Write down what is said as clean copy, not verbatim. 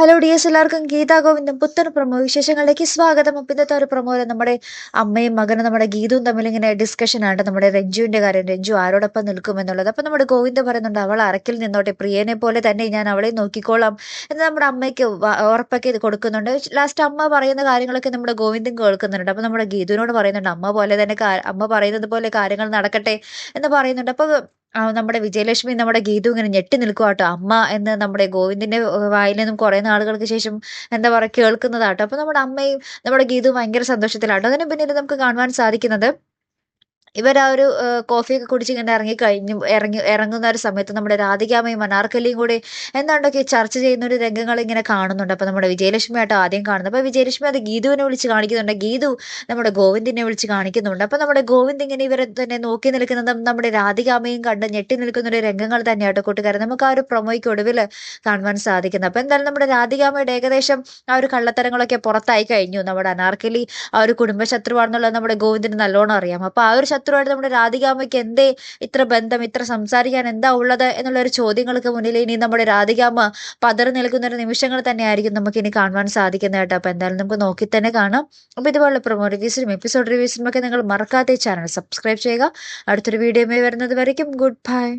Hello dears, എല്ലാവർക്കും ഗീതാ ഗോവിന്ദം പുത്തൻ promo വിശേഷങ്ങളിലേക്ക് സ്വാഗതം. അപ്പം ഇന്നത്തെ ഒരു പ്രൊമോയിൽ നമ്മുടെ അമ്മയും മകനും നമ്മുടെ ഗീതവും തമ്മിൽ ഇങ്ങനെ ഡിസ്കഷൻ ആണ് നമ്മുടെ രഞ്ജുവിന്റെ കാര്യം. രഞ്ജു ആരോടൊപ്പം നിൽക്കും എന്നുള്ളത്. അപ്പം നമ്മുടെ ഗോവിന്ദ് പറയുന്നുണ്ട്, അവൾ അറക്കിൽ നിന്നോട്ടെ, പ്രിയനെ പോലെ തന്നെ ഞാൻ അവളെ നോക്കിക്കോളാം എന്ന് നമ്മുടെ അമ്മയ്ക്ക് ഉറപ്പൊക്കെ ഇത് കൊടുക്കുന്നുണ്ട്. ലാസ്റ്റ് അമ്മ പറയുന്ന കാര്യങ്ങളൊക്കെ നമ്മുടെ ഗോവിന്ദും കേൾക്കുന്നുണ്ട്. അപ്പം നമ്മുടെ ഗീതുവിനോട് പറയുന്നുണ്ട്, അമ്മ പോലെ തന്നെ അമ്മ പറയുന്നത് പോലെ കാര്യങ്ങൾ നടക്കട്ടെ എന്ന് പറയുന്നുണ്ട്. അപ്പോൾ നമ്മുടെ വിജയലക്ഷ്മി നമ്മുടെ ഗീതു ഇങ്ങനെ ഞെട്ടി നിൽക്കുവാട്ടോ. അമ്മ എന്ന് നമ്മുടെ ഗോവിന്ദിന്റെ വായിൽ നിന്നും കുറെ നാളുകൾക്ക് ശേഷം എന്താ പറയുക കേൾക്കുന്നതാട്ടോ. അപ്പൊ നമ്മുടെ അമ്മയും നമ്മുടെ ഗീതു ഭയങ്കര സന്തോഷത്തിലാട്ടോ. അതിന് പിന്നിൽ നമുക്ക് കാണുവാൻ സാധിക്കുന്നത്, ഇവർ ആ ഒരു കോഫിയൊക്കെ കുടിച്ച് ഇങ്ങനെ ഇറങ്ങുന്ന ഒരു സമയത്ത് നമ്മുടെ രാധികാമ്മയും അനാർക്കലിയും കൂടി എന്താണ്ടൊക്കെ ചർച്ച ചെയ്യുന്ന ഒരു രംഗങ്ങൾ ഇങ്ങനെ കാണുന്നുണ്ട്. അപ്പൊ നമ്മുടെ വിജയലക്ഷ്മി ആട്ടോ ആദ്യം കാണുന്നത്. അപ്പൊ വിജയലക്ഷ്മി അത് ഗീതുവിനെ വിളിച്ച് കാണിക്കുന്നുണ്ട്, ഗീതു നമ്മുടെ ഗോവിന്ദിനെ വിളിച്ച് കാണിക്കുന്നുണ്ട്. അപ്പൊ നമ്മുടെ ഗോവിന്ദ് ഇങ്ങനെ ഇവരെ തന്നെ നോക്കി നിൽക്കുന്നതും നമ്മുടെ രാധികാമ്മയും കണ്ട് ഞെട്ടി നിൽക്കുന്ന ഒരു രംഗങ്ങൾ തന്നെയാട്ടോ കൂട്ടുകാരൻ നമുക്ക് ആ ഒരു പ്രൊമോയ്ക്ക് ഒടുവിൽ കാണുവാൻ സാധിക്കുന്നത്. അപ്പൊ എന്തായാലും നമ്മുടെ രാധികാമ്മയുടെ ഏകദേശം ആ ഒരു കള്ളത്തരങ്ങളൊക്കെ പുറത്തായി കഴിഞ്ഞു. നമ്മുടെ അനാർക്കലി ആ ഒരു കുടുംബ ശത്രുവാണെന്നുള്ളത് നമ്മുടെ ഗോവിന്ദിന് നല്ലോണം അറിയാം. അപ്പൊ ആ ഒരു ശത്രുവായിട്ട് നമ്മുടെ രാധികാമ്മയ്ക്ക് എന്തേ ഇത്ര ബന്ധം, ഇത്ര സംസാരിക്കാൻ എന്താ ഉള്ളത് എന്നുള്ള ഒരു ചോദ്യങ്ങൾക്ക് മുന്നിൽ ഇനി നമ്മുടെ രാധികാമ്മ പതറി നിൽക്കുന്ന ഒരു നിമിഷങ്ങൾ തന്നെയായിരിക്കും നമുക്ക് ഇനി കാണുവാൻ സാധിക്കുന്നത് കേട്ടോ. അപ്പൊ എന്തായാലും നമുക്ക് നോക്കി തന്നെ കാണാം. അപ്പൊ ഇതുപോലുള്ള പ്രൊമോ റിവ്യൂസിനും എപ്പിസോഡ് റിവ്യൂസിനും ഒക്കെ നിങ്ങൾ മറക്കാതെ ചാനൽ സബ്സ്ക്രൈബ് ചെയ്യുക. അടുത്തൊരു വീഡിയോ വരുന്നത് വരയ്ക്കും ഗുഡ് ബൈ.